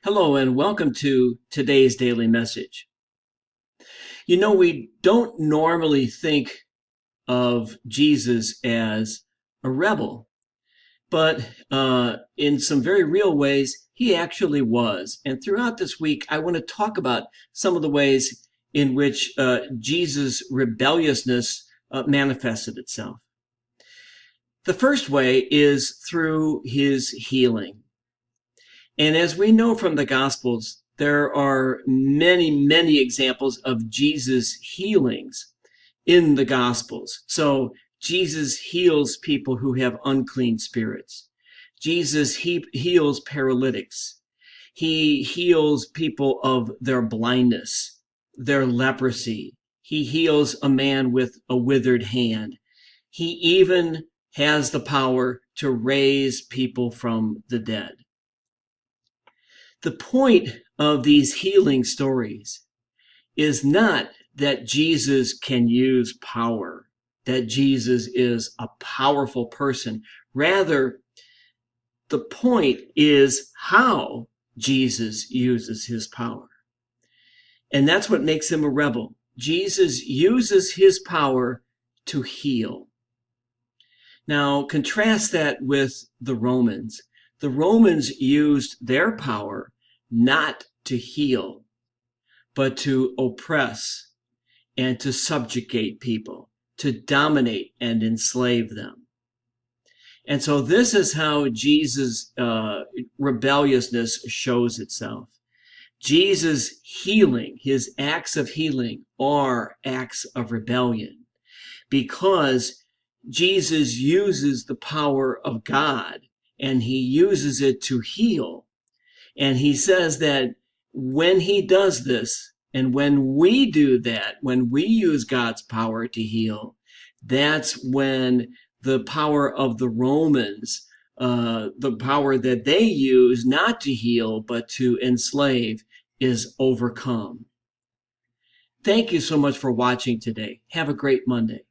Hello, and welcome to today's daily message. We don't normally think of Jesus as a rebel, but in some very real ways, he actually was. And throughout this week, I want to talk about some of the ways in which Jesus' rebelliousness manifested itself. The first way is through his healing. And as we know from the Gospels, there are many, many examples of Jesus' healings in the Gospels. So Jesus heals people who have unclean spirits. Jesus heals paralytics. He heals people of their blindness, their leprosy. He heals a man with a withered hand. He even has the power to raise people from the dead. The point of these healing stories is not that Jesus can use power, that Jesus is a powerful person. Rather, the point is how Jesus uses his power. And that's what makes him a rebel. Jesus uses his power to heal. Now, contrast that with the Romans. The Romans used their power not to heal, but to oppress and to subjugate people, to dominate and enslave them. And so this is how Jesus' rebelliousness shows itself. Jesus' healing, his acts of healing, are acts of rebellion because Jesus uses the power of God and he uses it to heal. And he says that when he does this, and when we do that, when we use God's power to heal, that's when the power of the Romans, the power that they use not to heal, but to enslave, is overcome. Thank you so much for watching today. Have a great Monday.